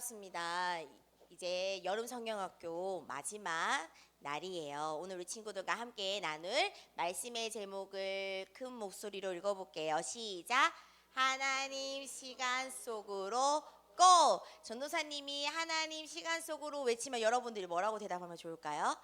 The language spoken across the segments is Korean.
반갑습니다. 이제 여름 성경학교 마지막 날이에요. 오늘 우리 친구들과 함께 나눌 말씀의 제목을 큰 목소리로 읽어볼게요. 시작. 하나님 시간 속으로 고! 전도사님이 하나님 시간 속으로 외치면 여러분들이 뭐라고 대답하면 좋을까요?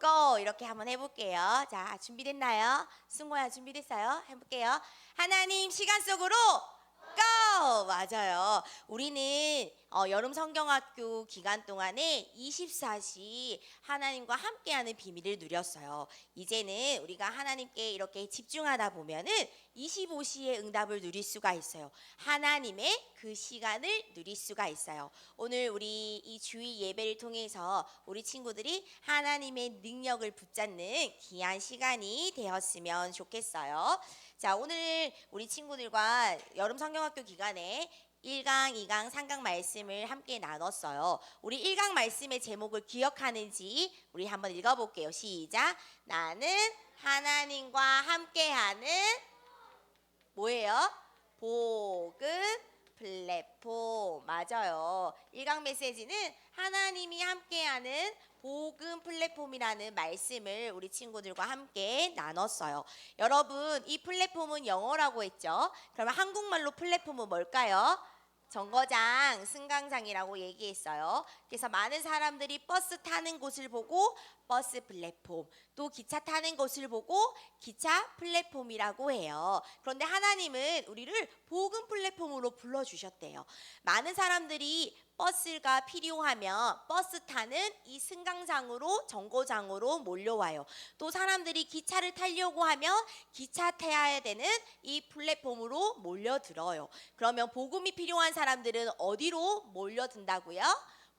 고! 이렇게 한번 해볼게요. 자, 준비됐나요? 승모야 준비됐어요? 해볼게요. 하나님 시간 속으로 고! 맞아요. 우리는 여름 성경학교 기간 동안에 24시 하나님과 함께하는 비밀을 누렸어요. 이제는 우리가 하나님께 이렇게 집중하다 보면은 25시의 응답을 누릴 수가 있어요. 하나님의 그 시간을 누릴 수가 있어요. 오늘 우리 이 주일 예배를 통해서 우리 친구들이 하나님의 능력을 붙잡는 귀한 시간이 되었으면 좋겠어요. 자, 오늘 우리 친구들과 여름 성경학교 기간에 1강, 2강, 3강 말씀을 함께 나눴어요. 우리 1강 말씀의 제목을 기억하는지 우리 한번 읽어볼게요. 시작. 나는 하나님과 함께하는 뭐예요? 복음 플랫폼. 맞아요. 1강 메시지는 하나님이 함께하는 복음 플랫폼이라는 말씀을 우리 친구들과 함께 나눴어요. 여러분, 이 플랫폼은 영어라고 했죠? 그러면 한국말로 플랫폼은 뭘까요? 정거장, 승강장이라고 얘기했어요. 그래서 많은 사람들이 버스 타는 곳을 보고 버스 플랫폼, 또 기차 타는 곳을 보고 기차 플랫폼이라고 해요. 그런데 하나님은 우리를 복음 플랫폼으로 불러주셨대요. 많은 사람들이 버스가 필요하면 버스 타는 이 승강장으로, 정거장으로 몰려와요. 또 사람들이 기차를 타려고 하면 기차 타야 되는 이 플랫폼으로 몰려들어요. 그러면 복음이 필요한 사람들은 어디로 몰려든다고요?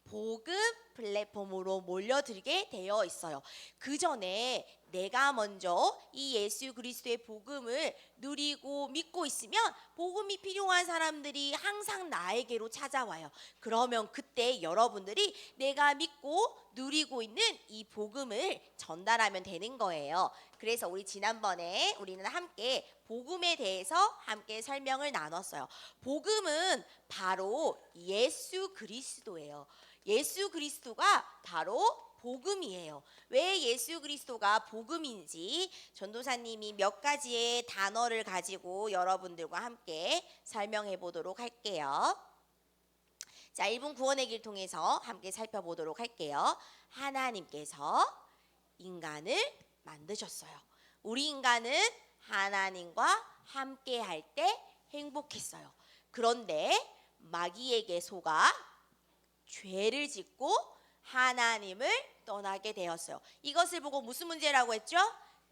복음 플랫폼으로 몰려들게 되어 있어요. 그 전에 내가 먼저 이 예수 그리스도의 복음을 누리고 믿고 있으면 복음이 필요한 사람들이 항상 나에게로 찾아와요. 그러면 그때 여러분들이 내가 믿고 누리고 있는 이 복음을 전달하면 되는 거예요. 그래서 우리 지난번에 우리는 함께 복음에 대해서 함께 설명을 나눴어요. 복음은 바로 예수 그리스도예요. 예수 그리스도가 바로 복음이에요. 왜 예수 그리스도가 복음인지 전도사님이 몇 가지의 단어를 가지고 여러분들과 함께 설명해 보도록 할게요. 자, 1분 구원의 길 통해서 함께 살펴보도록 할게요. 하나님께서 인간을 만드셨어요. 우리 인간은 하나님과 함께 할 때 행복했어요. 그런데 마귀에게 속아 죄를 짓고 하나님을 떠나게 되었어요. 이것을 보고 무슨 문제라고 했죠?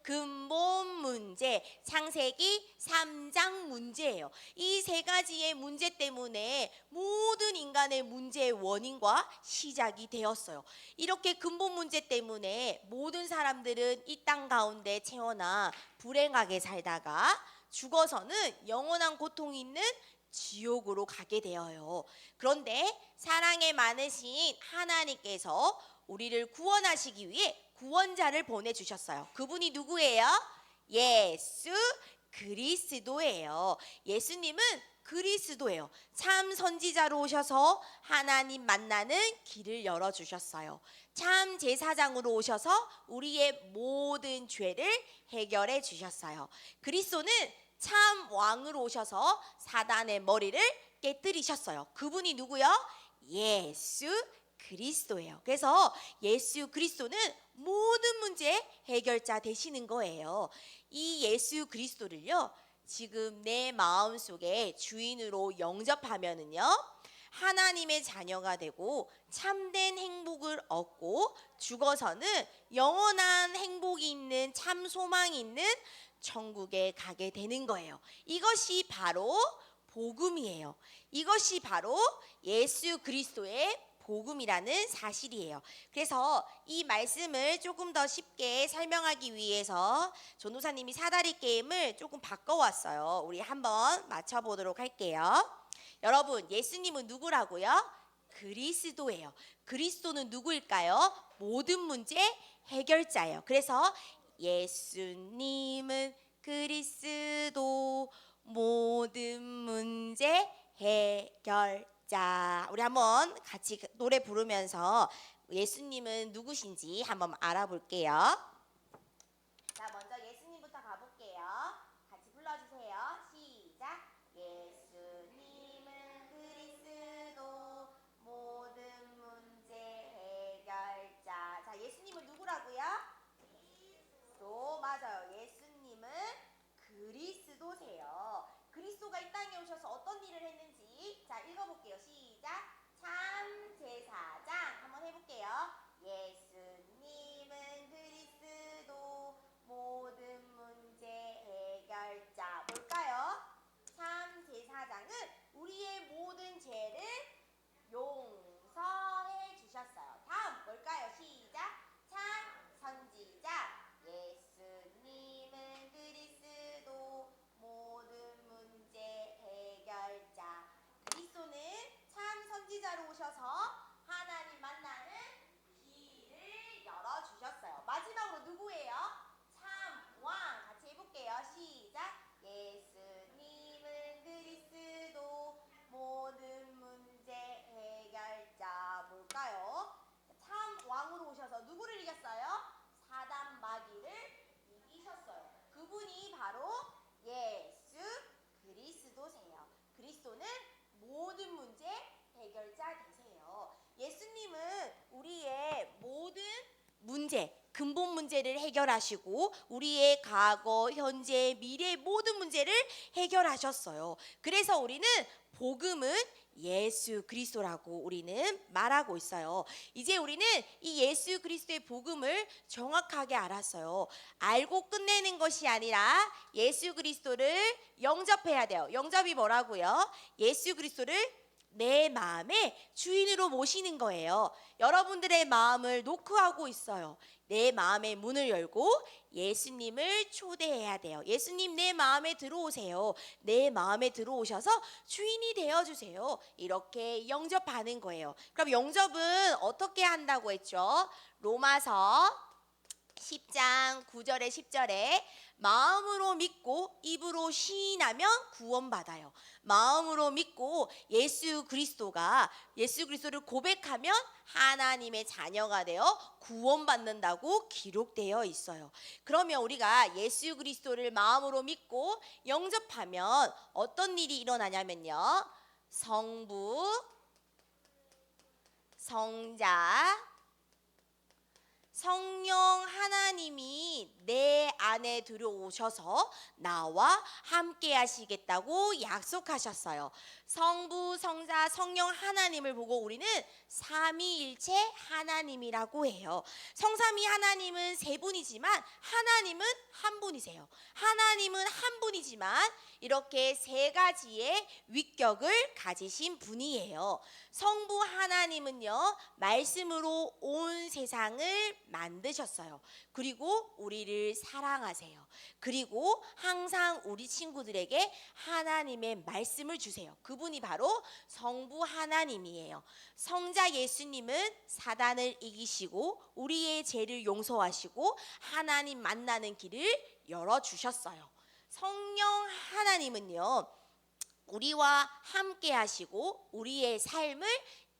근본 문제, 창세기 3장 문제예요. 이 세 가지의 문제 때문에 모든 인간의 문제의 원인과 시작이 되었어요. 이렇게 근본 문제 때문에 모든 사람들은 이 땅 가운데 태어나 불행하게 살다가 죽어서는 영원한 고통이 있는 지옥으로 가게 되어요. 그런데 사랑에 많으신 하나님께서 우리를 구원하시기 위해 구원자를 보내주셨어요. 그분이 누구예요? 예수 그리스도예요. 예수님은 그리스도예요. 참 선지자로 오셔서 하나님 만나는 길을 열어주셨어요. 참 제사장으로 오셔서 우리의 모든 죄를 해결해 주셨어요. 그리스도는 참 왕으로 오셔서 사단의 머리를 깨뜨리셨어요. 그분이 누구요? 예수 그리스도예요. 그래서 예수 그리스도는 모든 문제 해결자 되시는 거예요. 이 예수 그리스도를요, 지금 내 마음속에 주인으로 영접하면은요, 하나님의 자녀가 되고 참된 행복을 얻고 죽어서는 영원한 행복이 있는 참 소망이 있는 천국에 가게 되는 거예요. 이것이 바로 복음이에요. 이것이 바로 예수 그리스도의 복음이라는 사실이에요. 그래서 이 말씀을 조금 더 쉽게 설명하기 위해서 전도사님이 사다리 게임을 조금 바꿔왔어요. 우리 한번 맞춰보도록 할게요. 여러분, 예수님은 누구라고요? 그리스도예요. 그리스도는 누구일까요? 모든 문제 해결자예요. 그래서 예수님은 그리스도 모든 문제 해결자. 자, 우리 한번 같이 노래 부르면서 예수님은 누구신지 한번 알아볼게요. 자, 먼저 예수님부터 가볼게요. 같이 불러주세요. 시작. 예수님은 그리스도 모든 문제 해결자. 자, 예수님은 누구라고요? 그리스도. 맞아요. 예수님은 그리스도세요. 그리스도가 이 땅에 오셔서 어떤 일을 했는지 자 읽어볼게요. 시작. 참 제사장 한번 해볼게요. 예수님은 그리스도 모든 문제 해결자. 뭘까요? 참 제사장은 우리의 모든 죄를 용서해 주셨어요. 다음 뭘까요? 시작. 참 선지자. 예수님은 그리스도 모든 문제 해결자. 그리스도는 참 선지자로 오셔서 하나님 만나는 길을 열어주셨어요. 마지막으로 누구예요? 참 왕. 같이 해볼게요. 시작. 예수님은 그리스도 모든 문제 해결자. 뭘까요? 참 왕으로 오셔서 누구를 이겼어요? 사단 마귀를 이기셨어요. 그분이 바로 예수 그리스도세요. 그리스도는 모든 문제 해결자 되세요. 예수님은 우리의 모든 문제, 근본 문제를 해결하시고 우리의 과거, 현재, 미래 모든 문제를 해결하셨어요. 그래서 우리는 복음은 예수 그리스도라고 우리는 말하고 있어요. 이제 우리는 이 예수 그리스도의 복음을 정확하게 알았어요. 알고 끝내는 것이 아니라 예수 그리스도를 영접해야 돼요. 영접이 뭐라고요? 예수 그리스도를 내 마음의 주인으로 모시는 거예요. 여러분들의 마음을 노크하고 있어요. 내 마음의 문을 열고 예수님을 초대해야 돼요. 예수님 내 마음에 들어오세요. 내 마음에 들어오셔서 주인이 되어주세요. 이렇게 영접하는 거예요. 그럼 영접은 어떻게 한다고 했죠? 로마서 10장 9절에 10절에 마음으로 믿고 입으로 시인하면 구원받아요. 마음으로 믿고 예수 그리스도를 고백하면 하나님의 자녀가 되어 구원받는다고 기록되어 있어요. 그러면 우리가 예수 그리스도를 마음으로 믿고 영접하면 어떤 일이 일어나냐면요. 성부, 성자, 성령 하나님이 내 안에 들어오셔서 나와 함께 하시겠다고 약속하셨어요. 성부, 성자, 성령 하나님을 보고 우리는 삼위일체 하나님이라고 해요. 성삼위 하나님은 세 분이지만 하나님은 한 분이세요. 하나님은 한 분이지만 이렇게 세 가지의 위격을 가지신 분이에요. 성부 하나님은요, 말씀으로 온 세상을 만드셨어요. 그리고 우리를 사랑하세요. 그리고 항상 우리 친구들에게 하나님의 말씀을 주세요. 그분이 바로 성부 하나님이에요. 성자 예수님은 사단을 이기시고 우리의 죄를 용서하시고 하나님 만나는 길을 열어주셨어요. 성령 하나님은요, 우리와 함께 하시고 우리의 삶을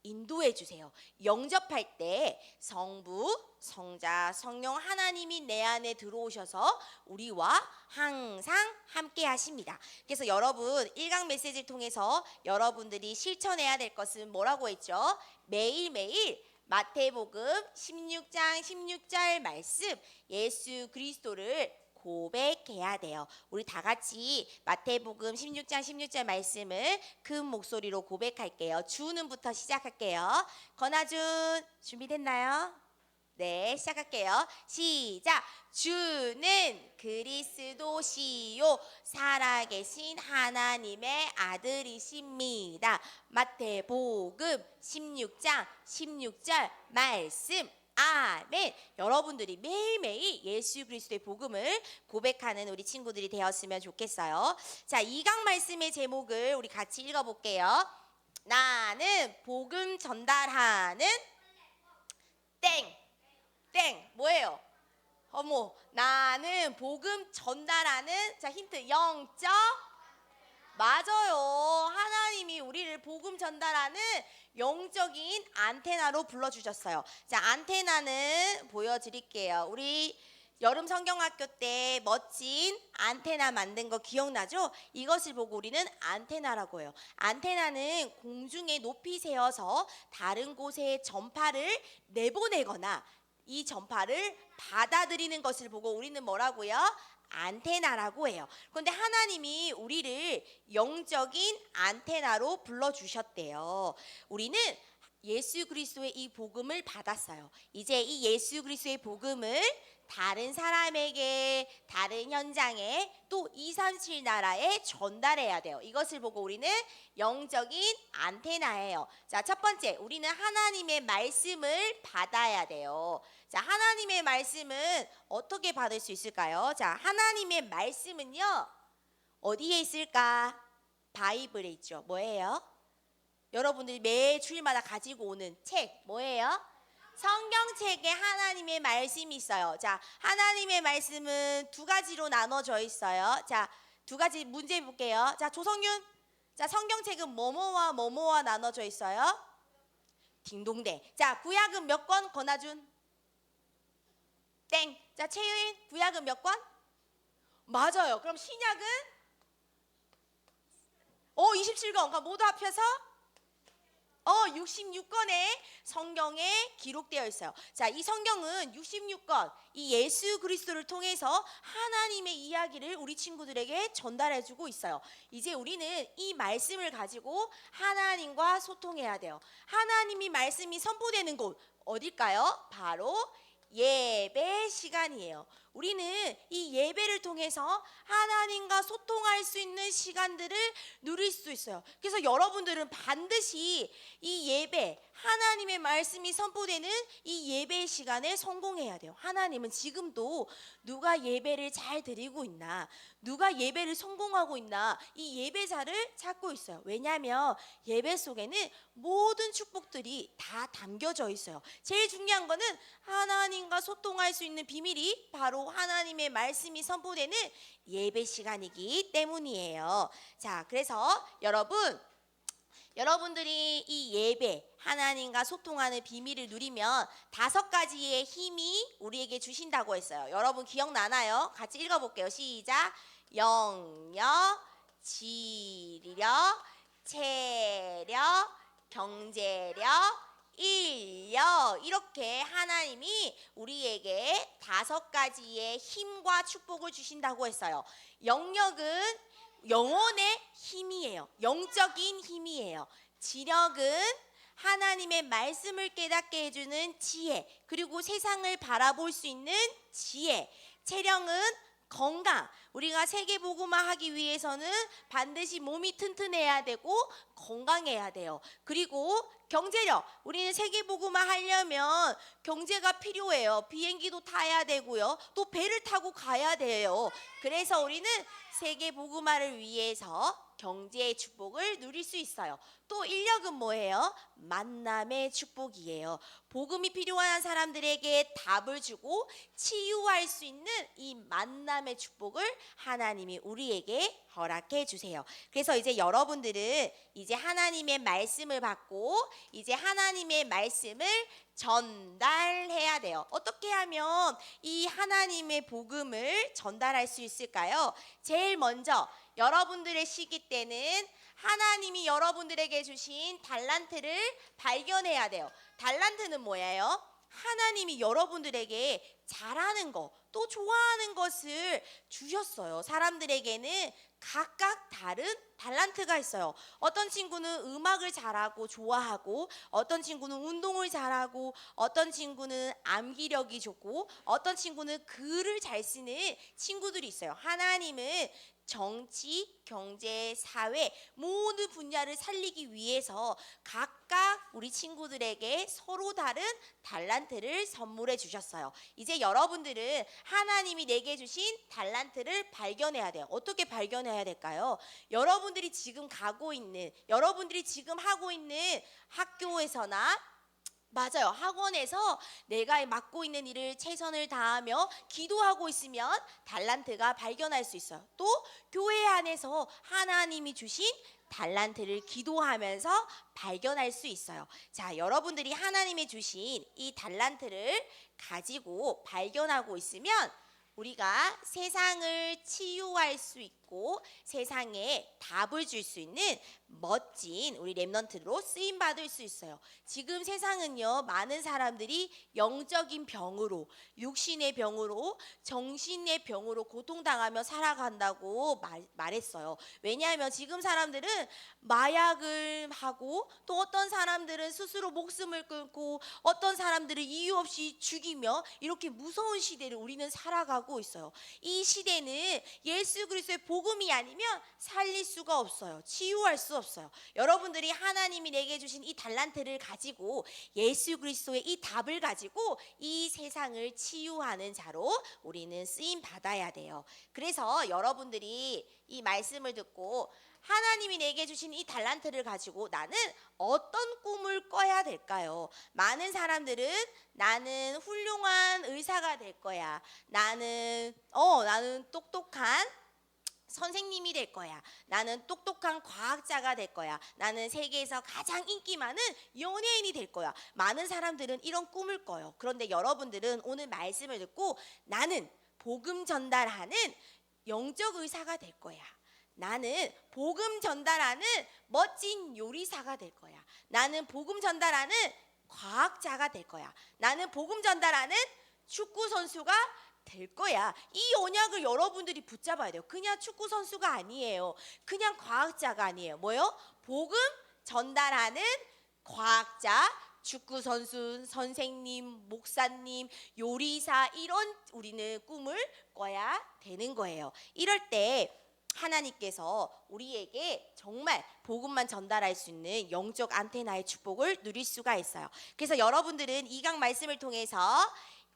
인도해 주세요. 영접할 때 성부, 성자, 성령 하나님이 내 안에 들어오셔서 우리와 항상 함께 하십니다. 그래서 여러분 1강 메시지를 통해서 여러분들이 실천해야 될 것은 뭐라고 했죠? 매일매일 마태복음 16장 16절 말씀 예수 그리스도를 고백해야 돼요. 우리 다 같이 마태복음 16장 16절 말씀을 큰 목소리로 고백할게요. 주는부터 시작할게요. 건아준 준비됐나요? 네, 시작할게요. 시작. 주는 그리스도시요 살아계신 하나님의 아들이십니다. 마태복음 16장 16절 말씀. 아멘. 여러분들이 매일매일 예수 그리스도의 복음을 고백하는 우리 친구들이 되었으면 좋겠어요. 자, 2강 말씀의 제목을 우리 같이 읽어볼게요. 나는 복음 전달하는 땡 뭐예요? 어머, 나는 복음 전달하는, 자, 힌트, 영적 맞아요. 하나님이 우리를 복음 전달하는 영적인 안테나로 불러주셨어요. 자, 안테나는 보여드릴게요. 우리 여름 성경학교 때 멋진 안테나 만든 거 기억나죠? 이것을 보고 우리는 안테나라고 해요. 안테나는 공중에 높이 세워서 다른 곳에 전파를 내보내거나 이 전파를 받아들이는 것을 보고 우리는 뭐라고요? 안테나라고 해요. 그런데 하나님이 우리를 영적인 안테나로 불러주셨대요. 우리는 예수 그리스도의 이 복음을 받았어요. 이제 이 예수 그리스도의 복음을 다른 사람에게, 다른 현장에, 또 237 나라에 전달해야 돼요. 이것을 보고 우리는 영적인 안테나예요. 자, 첫 번째, 우리는 하나님의 말씀을 받아야 돼요. 자, 하나님의 말씀은 어떻게 받을 수 있을까요? 자, 하나님의 말씀은요, 어디에 있을까? 바이블에 있죠. 뭐예요? 여러분들이 매 주일마다 가지고 오는 책, 뭐예요? 성경책에 하나님의 말씀이 있어요. 자, 하나님의 말씀은 두 가지로 나눠져 있어요. 자, 두 가지 문제 볼게요. 자, 조성윤. 자, 성경책은 뭐뭐와 뭐뭐와 나눠져 있어요? 딩동댕. 자, 구약은 몇 권? 권하준. 땡. 자, 최유인. 구약은 몇 권? 맞아요. 그럼 신약은? 27권. 그러니까 모두 합해서? 66권의 성경에 기록되어 있어요. 자, 이 성경은 66권, 이 예수 그리스도를 통해서 하나님의 이야기를 우리 친구들에게 전달해주고 있어요. 이제 우리는 이 말씀을 가지고 하나님과 소통해야 돼요. 하나님이 말씀이 선포되는 곳, 어딜까요? 바로 예배 시간이에요. 우리는 이 예배를 통해서 하나님과 소통할 수 있는 시간들을 누릴 수 있어요. 그래서 여러분들은 반드시 이 예배, 하나님의 말씀이 선포되는 이 예배 시간에 성공해야 돼요. 하나님은 지금도 누가 예배를 잘 드리고 있나, 누가 예배를 성공하고 있나, 이 예배자를 찾고 있어요. 왜냐하면 예배 속에는 모든 축복들이 다 담겨져 있어요. 제일 중요한 거는 하나님과 소통할 수 있는 비밀이 바로 하나님의 말씀이 선포되는 예배 시간이기 때문이에요. 자, 그래서 여러분들이 이 예배, 하나님과 소통하는 비밀을 누리면 5가지의 힘이 우리에게 주신다고 했어요. 여러분 기억나나요? 같이 읽어볼게요. 시작. 영력, 지력, 체력, 경제력, 인력, 이렇게 하나님이 우리에게 5가지의 힘과 축복을 주신다고 했어요. 영력은 영혼의 힘이에요. 영적인 힘이에요. 지력은 하나님의 말씀을 깨닫게 해주는 지혜, 그리고 세상을 바라볼 수 있는 지혜. 체력은 건강. 우리가 세계복음화 하기 위해서는 반드시 몸이 튼튼해야 되고 건강해야 돼요. 그리고 경제력. 우리는 세계복음화 하려면 경제가 필요해요. 비행기도 타야 되고요. 또 배를 타고 가야 돼요. 그래서 우리는 세계복음화를 위해서 경제의 축복을 누릴 수 있어요. 또 인력은 뭐예요? 만남의 축복이에요. 복음이 필요한 사람들에게 답을 주고 치유할 수 있는 이 만남의 축복을 하나님이 우리에게 허락해 주세요. 그래서 이제 여러분들은 이제 하나님의 말씀을 받고 이제 하나님의 말씀을 전달해야 돼요. 어떻게 하면 이 하나님의 복음을 전달할 수 있을까요? 제일 먼저 여러분들의 시기 때는 하나님이 여러분들에게 주신 달란트를 발견해야 돼요. 달란트는 뭐예요? 하나님이 여러분들에게 잘하는 거, 또 좋아하는 것을 주셨어요. 사람들에게는 각각 다른 달란트가 있어요. 어떤 친구는 음악을 잘하고 좋아하고, 어떤 친구는 운동을 잘하고, 어떤 친구는 암기력이 좋고, 어떤 친구는 글을 잘 쓰는 친구들이 있어요. 하나님은 정치, 경제, 사회 모든 분야를 살리기 위해서 각각 우리 친구들에게 서로 다른 달란트를 선물해 주셨어요. 이제 여러분들은 하나님이 내게 주신 달란트를 발견해야 돼요. 어떻게 발견해야 될까요? 여러분들이 지금 가고 있는, 여러분들이 지금 하고 있는 학교에서나 맞아요. 학원에서 내가 맡고 있는 일을 최선을 다하며 기도하고 있으면 달란트가 발견할 수 있어요. 또 교회 안에서 하나님이 주신 달란트를 기도하면서 발견할 수 있어요. 자, 여러분들이 하나님이 주신 이 달란트를 가지고 발견하고 있으면 우리가 세상을 치유할 수 있고 세상에 답을 줄 수 있는 멋진 우리 렘넌트로 쓰임 받을 수 있어요. 지금 세상은요, 많은 사람들이 영적인 병으로, 육신의 병으로, 정신의 병으로 고통당하며 살아간다고 말했어요. 왜냐하면 지금 사람들은 마약을 하고 또 어떤 사람들은 스스로 목숨을 끊고 어떤 사람들은 이유 없이 죽이며 이렇게 무서운 시대를 우리는 살아가고 있어요. 이 시대는 예수 그리스도의 복음이 아니면 살릴 수가 없어요. 치유할 수 없어요. 여러분들이 하나님이 내게 주신 이 달란트를 가지고 예수 그리스도의 이 답을 가지고 이 세상을 치유하는 자로 우리는 쓰임 받아야 돼요. 그래서 여러분들이 이 말씀을 듣고 하나님이 내게 주신 이 달란트를 가지고 나는 어떤 꿈을 꿔야 될까요? 많은 사람들은 나는 훌륭한 의사가 될 거야. 나는 똑똑한 선생님이 될 거야. 나는 똑똑한 과학자가 될 거야. 나는 세계에서 가장 인기 많은 연예인이 될 거야. 많은 사람들은 이런 꿈을 꿔요. 그런데 여러분들은 오늘 말씀을 듣고 나는 복음 전달하는 영적 의사가 될 거야. 나는 복음 전달하는 멋진 요리사가 될 거야. 나는 복음 전달하는 과학자가 될 거야. 나는 복음 전달하는 축구 선수가 될 거야. 이 언약을 여러분들이 붙잡아야 돼요. 그냥 축구 선수가 아니에요. 그냥 과학자가 아니에요. 뭐요? 복음 전달하는 과학자, 축구 선수, 선생님, 목사님, 요리사 이런 우리는 꿈을 꿔야 되는 거예요. 이럴 때 하나님께서 우리에게 정말 복음만 전달할 수 있는 영적 안테나의 축복을 누릴 수가 있어요. 그래서 여러분들은 이 강 말씀을 통해서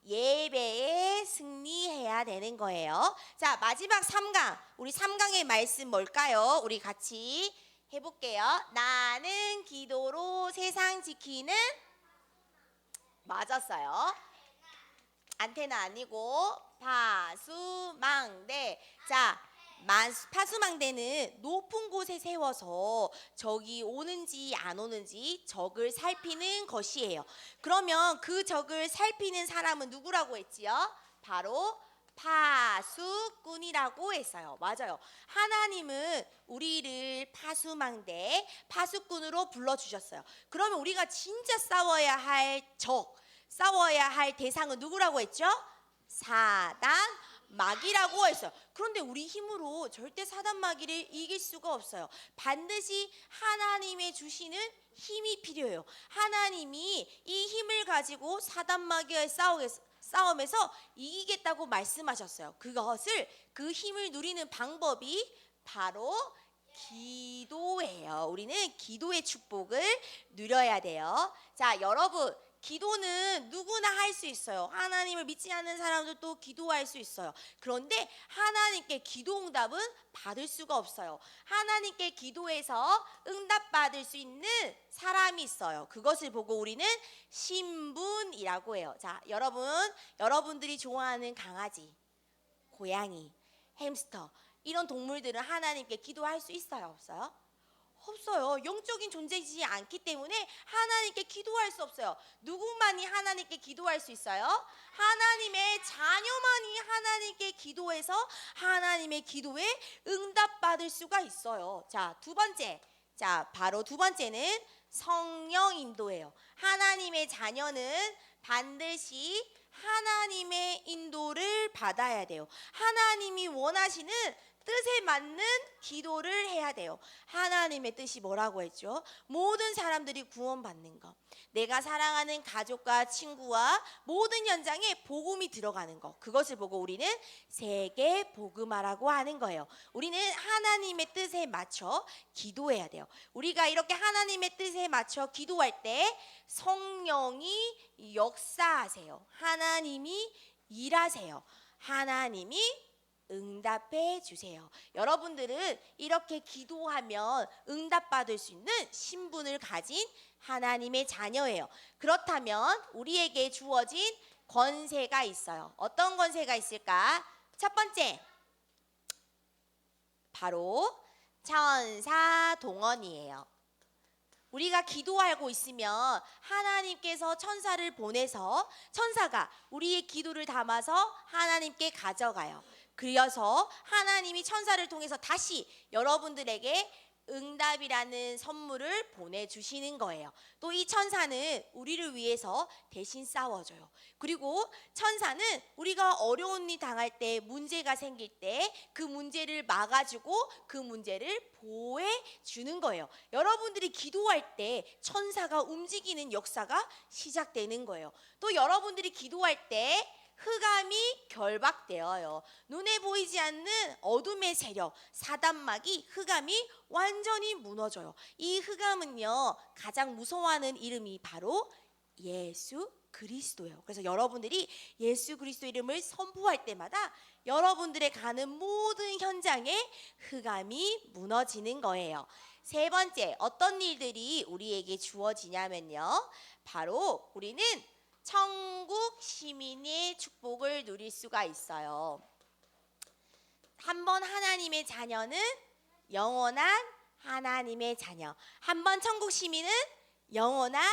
예배에 승리해야 되는 거예요. 자, 마지막 3강. 우리 3강의 말씀 뭘까요? 우리 같이 해볼게요. 나는 기도로 세상 지키는 맞았어요. 안테나 아니고 파수망대. 자, 파수망대는 높은 곳에 세워서 적이 오는지 안 오는지 적을 살피는 것이에요. 그러면 그 적을 살피는 사람은 누구라고 했지요? 바로 파수꾼이라고 했어요. 맞아요. 하나님은 우리를 파수망대, 파수꾼으로 불러주셨어요. 그러면 우리가 진짜 싸워야 할 싸워야 할 대상은 누구라고 했죠? 사단, 마귀라고 했어요. 그런데 우리 힘으로 절대 사단 마귀를 이길 수가 없어요. 반드시 하나님의 주시는 힘이 필요해요. 하나님이 이 힘을 가지고 사단 마귀와의 싸움에서 이기겠다고 말씀하셨어요. 그 힘을 누리는 방법이 바로 기도예요. 우리는 기도의 축복을 누려야 돼요. 자, 여러분, 기도는 누구나 할 수 있어요. 하나님을 믿지 않는 사람들도 기도할 수 있어요. 그런데 하나님께 기도 응답은 받을 수가 없어요. 하나님께 기도해서 응답받을 수 있는 사람이 있어요. 그것을 보고 우리는 신분이라고 해요. 자, 여러분들이 좋아하는 강아지, 고양이, 햄스터 이런 동물들은 하나님께 기도할 수 있어요, 없어요? 없어요. 영적인 존재이지 않기 때문에 하나님께 기도할 수 없어요. 누구만이 하나님께 기도할 수 있어요? 하나님의 자녀만이 하나님께 기도해서 하나님의 기도에 응답받을 수가 있어요. 자, 바로 두 번째는 성령 인도예요. 하나님의 자녀는 반드시 하나님의 인도를 받아야 돼요. 하나님이 원하시는 뜻에 맞는 기도를 해야 돼요. 하나님의 뜻이 뭐라고 했죠? 모든 사람들이 구원받는 것. 내가 사랑하는 가족과 친구와 모든 현장에 복음이 들어가는 것. 그것을 보고 우리는 세계 복음화라고 하는 거예요. 우리는 하나님의 뜻에 맞춰 기도해야 돼요. 우리가 이렇게 하나님의 뜻에 맞춰 기도할 때 성령이 역사하세요. 하나님이 일하세요. 하나님이 응답해 주세요. 여러분들은 이렇게 기도하면 응답받을 수 있는 신분을 가진 하나님의 자녀예요. 그렇다면 우리에게 주어진 권세가 있어요. 어떤 권세가 있을까? 첫 번째, 바로 천사 동원이에요. 우리가 기도하고 있으면 하나님께서 천사를 보내서 천사가 우리의 기도를 담아서 하나님께 가져가요. 그래서 하나님이 천사를 통해서 다시 여러분들에게 응답이라는 선물을 보내주시는 거예요. 또 이 천사는 우리를 위해서 대신 싸워줘요. 그리고 천사는 우리가 어려운 일 당할 때, 문제가 생길 때 그 문제를 막아주고 그 문제를 보호해 주는 거예요. 여러분들이 기도할 때 천사가 움직이는 역사가 시작되는 거예요. 또 여러분들이 기도할 때 흑암이 결박되어요. 눈에 보이지 않는 어둠의 세력, 사단막이 흑암이 완전히 무너져요. 이 흑암은요, 가장 무서워하는 이름이 바로 예수 그리스도예요. 그래서 여러분들이 예수 그리스도 이름을 선포할 때마다 여러분들의 가는 모든 현장에 흑암이 무너지는 거예요. 세 번째, 어떤 일들이 우리에게 주어지냐면요, 바로 우리는 천국 시민의 축복을 누릴 수가 있어요. 한번 하나님의 자녀는 영원한 하나님의 자녀, 한번 천국 시민은 영원한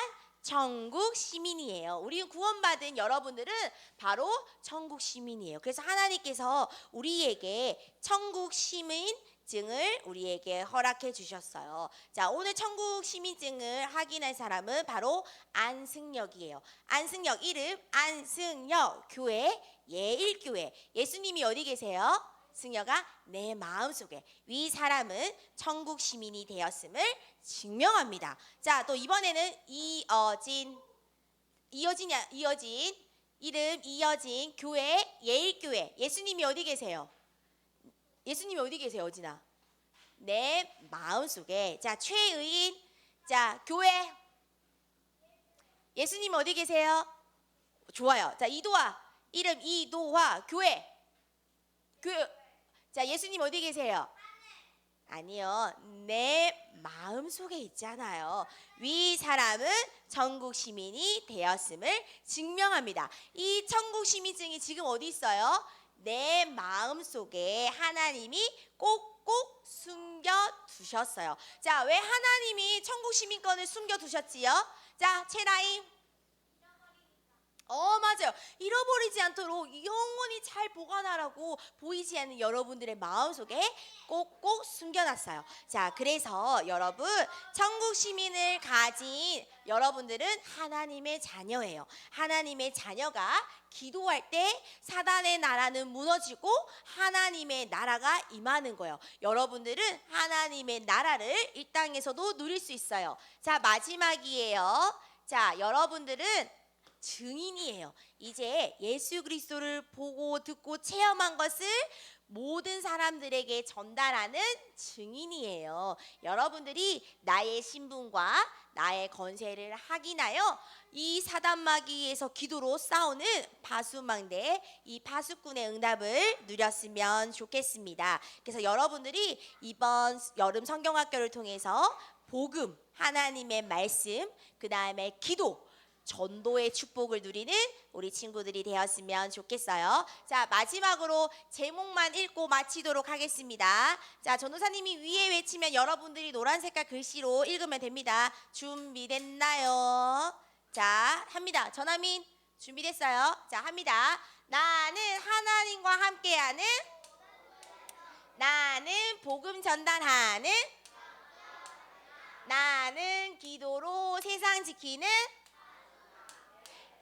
천국 시민이에요. 우리 구원받은 여러분들은 바로 천국 시민이에요. 그래서 하나님께서 우리에게 천국 시민증을 우리에게 허락해 주셨어요. 자, 오늘 천국 시민증을 확인할 사람은 바로 안승역이에요. 안승역, 이름 안승역, 교회 예일교회. 예수님이 어디 계세요? 승려가 내 마음속에, 위 사람은 천국 시민이 되었음을 증명합니다. 자, 또 이번에는 이어진 이름 이어진 교회 예일교회. 예수님이 어디 계세요? 예수님이 어디 계세요, 어진아? 내 마음속에. 자, 최의인. 자, 교회 예수님 어디 계세요? 좋아요. 자, 이도화, 이름 이도화, 교회. 자, 예수님 어디 계세요? 아니요, 내 마음속에 있잖아요. 위 사람은 천국 시민이 되었음을 증명합니다. 이 천국 시민증이 지금 어디 있어요? 내 마음속에 하나님이 꼭꼭 숨겨 두셨어요. 자, 왜 하나님이 천국 시민권을 숨겨 두셨지요? 자, 채라임. 맞아요. 잃어버리지 않도록 영원히 잘 보관하라고 보이지 않는 여러분들의 마음속에 꼭꼭 숨겨놨어요. 자, 그래서 여러분, 천국 시민을 가진 여러분들은 하나님의 자녀예요. 하나님의 자녀가 기도할 때 사단의 나라는 무너지고 하나님의 나라가 임하는 거예요. 여러분들은 하나님의 나라를 이 땅에서도 누릴 수 있어요. 자, 마지막이에요. 자, 여러분들은 증인이에요. 이제 예수 그리스도를 보고 듣고 체험한 것을 모든 사람들에게 전달하는 증인이에요. 여러분들이 나의 신분과 나의 권세를 확인하여 이 사단마귀에서 기도로 싸우는 파수망대, 이 파수꾼의 응답을 누렸으면 좋겠습니다. 그래서 여러분들이 이번 여름 성경학교를 통해서 복음, 하나님의 말씀, 그 다음에 기도, 전도의 축복을 누리는 우리 친구들이 되었으면 좋겠어요. 자, 마지막으로 제목만 읽고 마치도록 하겠습니다. 자, 전도사님이 위에 외치면 여러분들이 노란 색깔 글씨로 읽으면 됩니다. 준비됐나요? 자, 합니다. 전하민 준비됐어요? 자, 합니다. 나는 하나님과 함께하는, 나는 복음 전달하는, 나는 기도로 세상 지키는,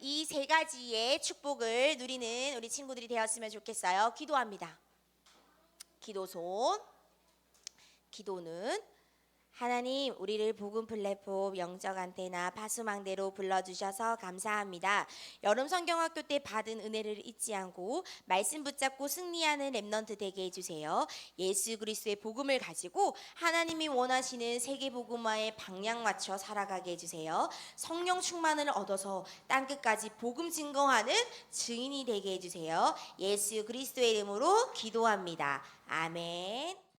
이 세 가지의 축복을 누리는 우리 친구들이 되었으면 좋겠어요. 기도합니다. 기도손. 기도는 하나님, 우리를 복음 플랫폼 영적 안테나 파수망대로 불러주셔서 감사합니다. 여름 성경학교 때 받은 은혜를 잊지 않고 말씀 붙잡고 승리하는 렘넌트 되게 해주세요. 예수 그리스도의 복음을 가지고 하나님이 원하시는 세계 복음화에 방향 맞춰 살아가게 해주세요. 성령 충만을 얻어서 땅끝까지 복음 증거하는 증인이 되게 해주세요. 예수 그리스도의 이름으로 기도합니다. 아멘.